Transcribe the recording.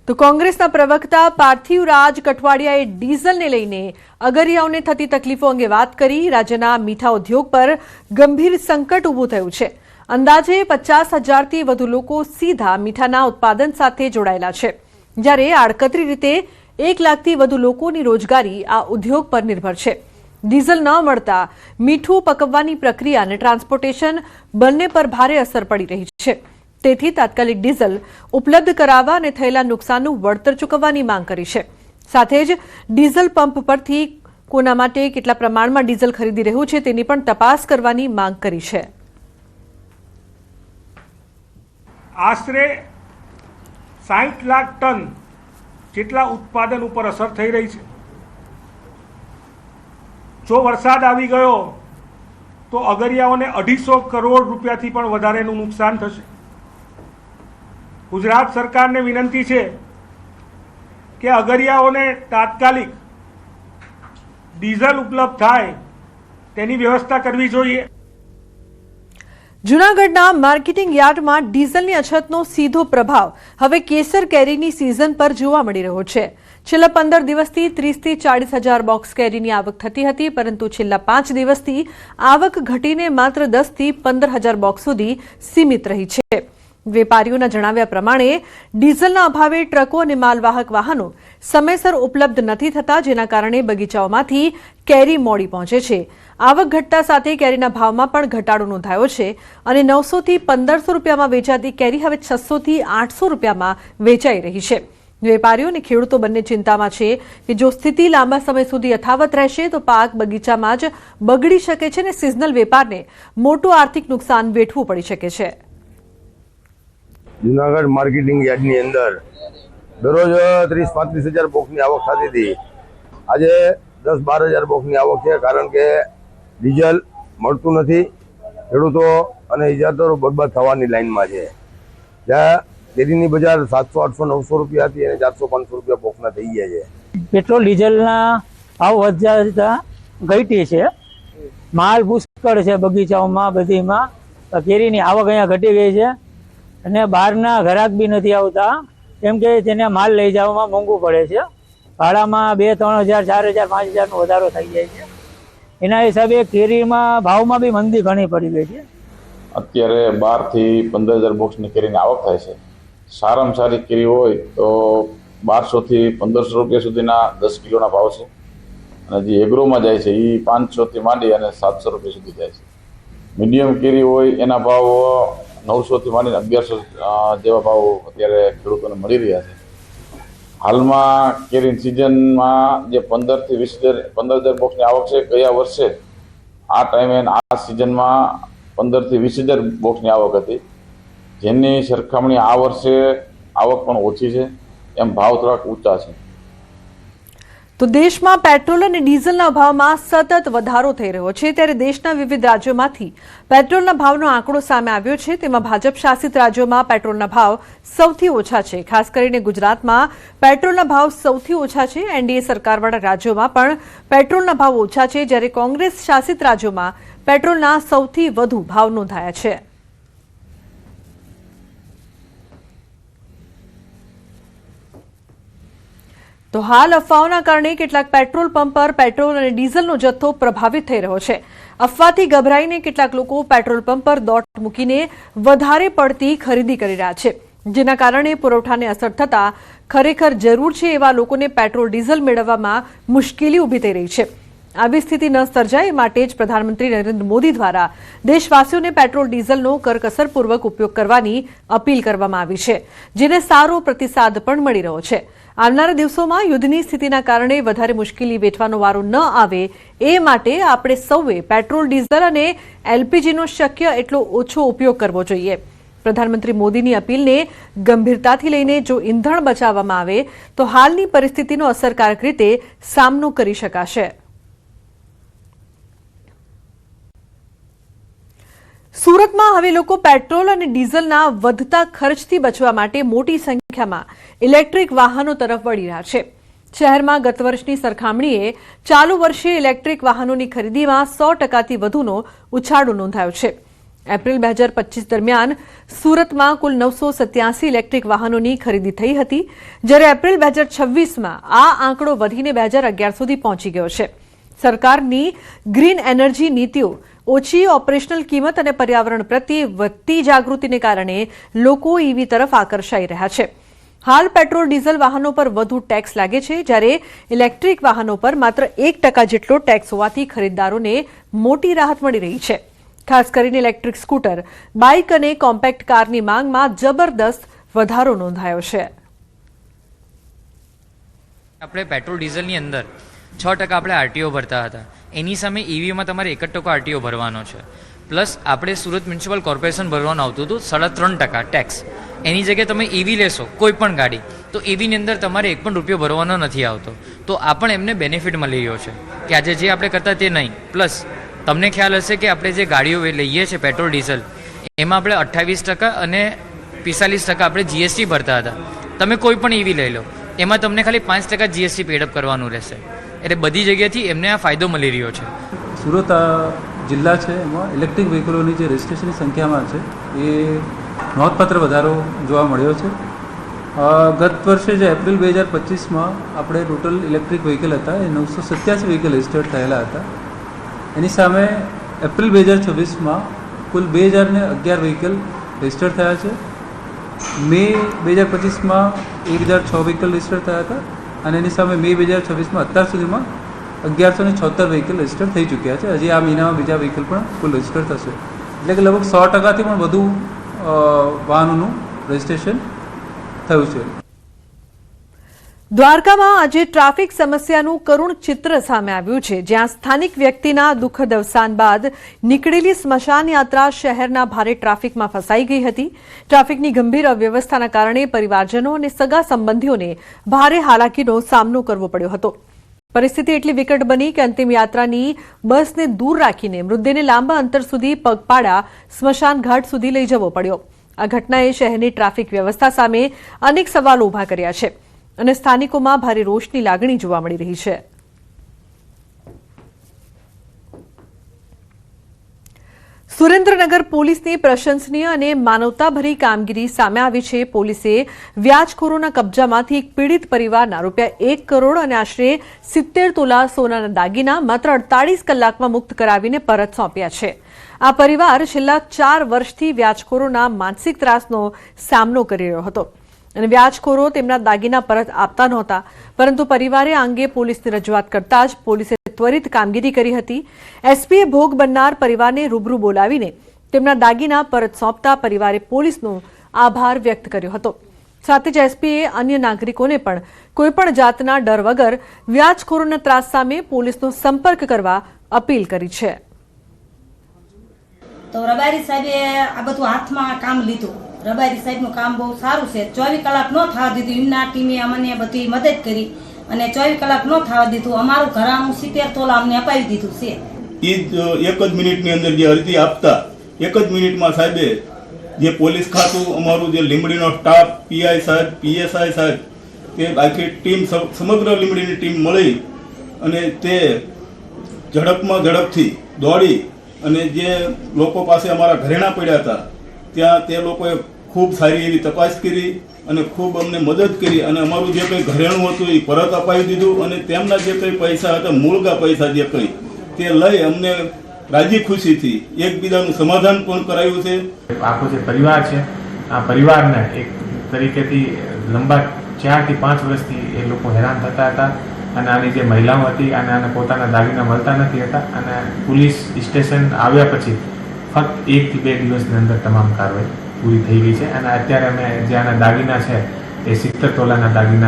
તો કોંગ્રેસના પ્રવક્તા પાર્થિવરાજ કઠવાડિયાએ ડીઝલને લઈને અગરિયાઓને થતી તકલીફો અંગે વાત કરી। રાજ્યના મીઠા ઉદ્યોગ પર ગંભીર સંકટ ઊભું થયું છે। અંદાજે 50,000થી વધુ લોકો સીધા મીઠાના ઉત્પાદન સાથે જોડાયેલા છે, જ્યારે આડકતરી રીતે 1 લાખથી વધુ લોકોની રોજગારી આ ઉદ્યોગ પર નિર્ભર છે। ડીઝલ ન મળતા મીઠું પકવવાની પ્રક્રિયા અને ટ્રાન્સપોર્ટેશન બંને પર ભારે અસર પડી રહી છે। તેથી તાત્કાલિક ડીઝલ ઉપલબ્ધ કરાવવા અને થયેલા નુકસાનનું વળતર ચૂકવવાની માંગ કરી છે। સાથે જ ડીઝલ પંપ પરથી કોના માટે કેટલા પ્રમાણમાં ડીઝલ ખરીદી રહ્યું છે તેની પણ તપાસ કરવાની માંગ કરી છે। આશરે 60 લાખ ટન જેટલા ઉત્પાદન ઉપર અસર થઈ રહી છે। જો વરસાદ આવી ગયો તો અગરિયાઓને 250 કરોડ રૂપિયાથી પણ વધારેનું નુકસાન થશે। ગુજરાત સરકારને વિનંતી છે કે અગરિયાઓને તાત્કાલિક ડીઝલ ઉપલબ્ધ થાય તેની વ્યવસ્થા કરવી જોઈએ। જૂનાગઢના માર્કેટિંગ યાર્ડમાં ડીઝલની અછતનો સીધો પ્રભાવ હવે કેસર કેરીની સિઝન પર જોવા મળી રહ્યો છે। છેલ્લા 15 દિવસથી 30થી 40 હજાર બોક્સ કેરીની આવક થતી હતી, પરંતુ છેલ્લા 5 દિવસથી આવક ઘટીને માત્ર 10થી 15 હજાર બોક્સ સુધી સીમિત રહી છે। વેપારીઓના જણાવ્યા પ્રમાણે ડીઝલના અભાવે ટ્રકો અને માલવાહક વાહનો સમયસર ઉપલબ્ધ નથી થતા, જેના કારણે બગીચાઓમાંથી કેરી મોડી પહોંચે છે। આવક ઘટતા સાથે કેરીના ભાવમાં પણ ઘટાડો નોંધાયો છે અને 900થી 1500 રૂપિયામાં વેચાતી કેરી હવે 600થી 800 રૂપિયામાં વેચાઈ રહી છે। વેપારીઓ અને ખેડૂતો બંને ચિંતામાં છે કે જો સ્થિતિ લાંબા સમય સુધી યથાવત રહેશે તો પાક બગીચામાં જ બગડી શકે છે અને સિઝનલ વેપારને મોટું આર્થિક નુકસાન વેઠવું પડી શકે છે। જૂનાગઢ માર્કેટિંગ યાર્ડની અંદર દરરોજ 30-35 હજાર બોક્સની આવક થતી હતી। આજે 10-12 હજાર બોક્સની આવક છે, કારણ કે ડીઝલ મળતું નથી। ખેડૂતો અને ઇજારદારો બરબાદ થવાની લાઈનમાં છે। જ્યાં કેરીની બજાર 700-800-900 રૂપિયા હતી અને 400-500 રૂપિયા બોક્સના થઈ ગયા છે। પેટ્રોલ ડીઝલના ભાવ વધતા ઘટી છે, માલ પુષ્કળ છે બગીચાઓમાં બધીમાં। કેરીની આવક અહીંયા ઘટી ગઈ છે અને બહારના ગ્રાહક બી નથી આવતા, કેમ કે તેને માલ લઈ જવામાં મોંઘું પડે છે। ભાડામાં 2-3 હજાર 4 હજાર 5 હજારનો વધારો થઈ જાય છે। એના હિસાબે કેરીમાં ભાવમાં બી મંદી ઘણી પડી ગઈ છે। અત્યારે 12થી 15 હજાર બોક્સની કેરીની આવક થાય છે। સારામાં સારી કેરી હોય તો 1200થી 1500 રૂપિયા સુધીના 10 કિલોના ભાવ છે, અને જે એગ્રોમાં જાય છે એ 500થી માંડી અને 700 રૂપિયા સુધી જાય છે। મીડિયમ કેરી હોય એના ભાવ 900થી માંડીને 1100 જેવા ભાવ અત્યારે ખેડૂતોને મળી રહ્યા છે। હાલમાં કેરીની સિઝનમાં જે 15થી 20 હજાર બોક્સની આવક છે, ગયા વર્ષે આ ટાઈમે આ સિઝનમાં 15થી 20 હજાર બોક્સની આવક હતી, જેની સરખામણી આ વર્ષે આવક પણ ઓછી છે, એમ ભાવ થોડાક ઊંચા છે। તો દેશમાં પેટ્રોલ અને ડીઝલના ભાવમાં સતત વધારો થઈ રહ્યો છે, ત્યારે દેશના વિવિધ રાજ્યોમાંથી પેટ્રોલના ભાવનો આંકડો સામે આવ્યો છે। તેમાં ભાજપ શાસિત રાજ્યોમાં પેટ્રોલના ભાવ સૌથી ઓછા છે। ખાસ કરીને ગુજરાતમાં પેટ્રોલના ભાવ સૌથી ઓછા છે। એનડીએ સરકારવાળા રાજ્યોમાં પણ પેટ્રોલના ભાવ ઓછા છે, જ્યારે કોંગ્રેસ શાસિત રાજ્યોમાં પેટ્રોલના સૌથી વધુ ભાવ નોંધાયા છે। તો હાલ અફવાઓના કારણે કેટલાક પેટ્રોલ પંપ પર પેટ્રોલ અને ડીઝલનો જથ્થો પ્રભાવિત થઈ રહ્યો છે। અફવાથી ગભરાઈને કેટલાક લોકો પેટ્રોલ પંપ પર દોટ મૂકીને વધારે પડતી ખરીદી કરી રહ્યા છે, જેના કારણે પુરવઠાને અસર થતા ખરેખર જરૂર છે એવા લોકોને પેટ્રોલ ડીઝલ મેળવવામાં મુશ્કેલી ઊભી થઈ રહી છે। આવી સ્થિતિ ન સર્જાય એ માટે જ પ્રધાનમંત્રી નરેન્દ્ર મોદી દ્વારા દેશવાસીઓને પેટ્રોલ ડીઝલનો કરકસરપૂર્વક ઉપયોગ કરવાની અપીલ કરવામાં આવી છે, જેને સારો પ્રતિસાદ પણ મળી રહ્યો છે। આવનારા દિવસોમાં યુદ્ધની સ્થિતિના કારણે વધારે મુશ્કેલી વેઠવાનો વારો ન આવે એ માટે આપણે સૌએ પેટ્રોલ ડીઝલ અને એલપીજીનો શક્ય એટલો ઓછો ઉપયોગ કરવો જોઈએ। પ્રધાનમંત્રી મોદીની અપીલને ગંભીરતાથી લઈને જો ઈંધણ બચાવવામાં આવે તો હાલની પરિસ્થિતિનો અસરકારક રીતે સામનો કરી શકાશે। સુરતમાં હવે લોકો પેટ્રોલ અને ડીઝલના વધતા ખર્ચથી બચવા માટે મોટી સંખ્યામાં ઇલેક્ટ્રિક વાહનો તરફ વળી રહ્યા છે। શહેરમાં ગત વર્ષની સરખામણીએ ચાલુ વર્ષે ઇલેક્ટ્રિક વાહનોની ખરીદીમાં 100%થી વધુનો ઉછાળો નોંધાયો છે। એપ્રિલ 2025 દરમિયાન સુરતમાં કુલ 987 ઇલેક્ટ્રિક વાહનોની ખરીદી થઈ હતી, જ્યારે એપ્રિલ 2026માં આ આંકડો વધીને 2011 સુધી પહોંચી ગયો છે. સરકારની ગ્રીન એનર્જી નીતિઓ, ઓછી ઓપરેશનલ કિંમત અને પર્યાવરણ પ્રત્યે વધતી જાગૃતિને કારણે લોકો ઈવી તરફ આકર્ષાઈ રહ્યા છે. હાલ પેટ્રોલ ડીઝલ વાહનો પર વધુ ટેક્સ લાગે છે, જ્યારે ઇલેક્ટ્રિક વાહનો પર માત્ર 1% જેટલો ટેક્સ હોવાથી ખરીદદારોને મોટી રાહત મળી રહી છે. ખાસ કરીને ઇલેક્ટ્રિક સ્કૂટર, બાઇક અને કોમ્પેક્ટ કારની માંગમાં જબરદસ્ત વધારો નોંધાયો છે. આપણે પેટ્રોલ ડીઝલની અંદર 6% આપણે આરટીઓ ભરતા હતા, એની સામે ઈવીમાં તમારે 1% આરટીઓ ભરવાનો છે. પ્લસ આપણે સુરત મ્યુનિસિપલ કોર્પોરેશન ભરવાનું આવતું હતું 3.5% ટેક્સ. એની જગ્યાએ તમે ઈવી લેશો કોઈ પણ ગાડી, તો ઈવીની અંદર તમારે 1 પણ રૂપિયો ભરવાનો નથી આવતો. તો આ પણ એમને બેનિફિટ મળી રહ્યો છે કે આજે જે આપણે કરતા તે નહીં. પ્લસ તમને ખ્યાલ હશે કે આપણે જે ગાડીઓ લઈએ છીએ પેટ્રોલ ડીઝલ, એમાં આપણે 28% અને 45% આપણે જીએસટી ભરતા હતા. તમે કોઈ પણ ઈવી લઈ લો, એમાં તમને ખાલી 5% જીએસટી પેડઅપ કરવાનું રહેશે. એટલે બધી જગ્યાએથી એમને આ ફાયદો મળી રહ્યો છે. સુરત જિલ્લા છે, એમાં ઇલેક્ટ્રિક વ્હીકલોની જે રજિસ્ટ્રેશનની સંખ્યામાં છે એ નોંધપાત્ર વધારો જોવા મળ્યો છે. ગત વર્ષે જે એપ્રિલ 2025માં આપણે ટોટલ ઇલેક્ટ્રિક વ્હીકલ હતા એ 987 વ્હીકલ રજિસ્ટર્ડ થયેલા હતા. એની સામે એપ્રિલ 2026માં કુલ 2011 વ્હીકલ રજિસ્ટર્ડ થયા છે. મે 2025માં 1006 વ્હીકલ રજિસ્ટર્ડ થયા હતા અને એની સામે મે 2026માં અત્યાર સુધીમાં 1176 વ્હીકલ રજિસ્ટર થઈ ચૂક્યા છે. હજી આ મહિનામાં બીજા વ્હીકલ પણ કુલ રજિસ્ટર થશે, એટલે કે લગભગ 100%થી પણ વધુ વાહનોનું રજિસ્ટ્રેશન થયું છે. દ્વારકામાં આજે ટ્રાફિક સમસ્યાનું કરુણ ચિત્ર સામે આવ્યું છે, જ્યાં સ્થાનિક વ્યક્તિના દુઃખદ અવસાન બાદ નીકળેલી સ્મશાન યાત્રા શહેરના ભારે ટ્રાફિકમાં ફસાઈ ગઈ હતી. ટ્રાફિકની ગંભીર અવ્યવસ્થાના કારણે પરિવારજનો અને સગા સંબંધીઓને ભારે હાલાકીનો સામનો કરવો પડ્યો હતો. પરિસ્થિતિ એટલી વિકટ બની કે અંતિમ યાત્રાની બસને દૂર રાખીને મૃતદેહને લાંબા અંતર સુધી પગપાળા સ્મશાન ઘાટ સુધી લઈ જવો પડ્યો. આ ઘટનાએ શહેરની ટ્રાફિક વ્યવસ્થા સામે અનેક સવાલો ઉભા કર્યા છે અને સ્થાનિકોમાં ભારે રોષની લાગણી જોવા મળી રહી છે. સુરેન્દ્રનગર પોલીસની પ્રશંસનીય અને માનવતાભરી કામગીરી સામે આવી છે. પોલીસે વ્યાજખોરોના કબજામાંથી એક પીડિત પરિવારના ₹1 કરોડ અને આશરે 70 તોલા સોનાના દાગીના માત્ર 48 કલાકમાં મુક્ત કરાવીને પરત સોંપ્યા છે. આ પરિવાર છેલ્લા 4 વર્ષથી વ્યાજખોરોના માનસિક ત્રાસનો સામનો કરી રહ્યો હતો અને વ્યાજખોરો તેમના દાગીના પરત આપતા નહોતા, પરંતુ પરિવારે આ અંગે પોલીસને રજૂઆત કરતા જ પોલીસે ત્વરિત કામગીરી કરી હતી. એસપીએ ભોગ બનનાર પરિવારને રૂબરૂ બોલાવીને તેમના દાગીના પરત સોંપતા પરિવારે પોલીસનો આભાર વ્યક્ત કર્યો હતો. સાથે જ એસપીએ અન્ય નાગરિકોને પણ કોઈપણ જાતના ડર વગર વ્યાજખોરોના ત્રાસ સામે પોલીસનો સંપર્ક કરવા અપીલ કરી છે. તો રબારી સાહેબે આ બધું હાથમાં કામ લીધું. રબારી સાહેબનું કામ બહુ સારું છે. 24 કલાક ન થવા દીધું. એમના ટીમે અમને બધી મદદ કરી અને 24 કલાક ન થવા દીધું. અમારું ઘરાણું 70 તોલા અમને અપાવી દીધું છે. એ જ 1 જ મિનિટની અંદર જે અરજી આપતા 1 જ મિનિટમાં સાહેબે જે પોલીસ ખાતું અમારું જે લીંબડીનો સ્ટાફ, પીઆઈ સાહેબ, પીએસઆઈ સાહેબ, તે આખી ટીમ સમગ્ર લીંબડીની ટીમ મળી અને તે ઝડપથી દોડી અને જે લોકો પાસે અમારા ઘરેણા પડ્યા હતા ત્યાં તે લોકોએ ખૂબ સારી એવી તપાસ કરી અને ખૂબ અમને મદદ કરી અને અમારું જે કંઈ ઘરેણું હતું એ પરત અપાવી દીધું અને તેમના જે કંઈ પૈસા હતા, મૂળગા પૈસા જે કંઈ, તે લઈ અમને રાજી ખુશીથી એકબીજાનું સમાધાન પણ કરાયું છે. આખો જે પરિવાર છે, આ પરિવારને એક તરીકેથી લંબા 4 થી 5 વર્ષથી એ લોકો હેરાન થતા હતા અને આની જે મહિલાઓ હતી અને આને પોતાના દાગીના મળતા નથી હતા અને પોલીસ સ્ટેશન આવ્યા પછી ફક્ત 1 થી 2 દિવસની અંદર તમામ કાર્યવાહી પૂરી થઈ ગઈ છે અને અત્યારે અમે જે આના દાગીના છે એ 70 તોલાના દાગીના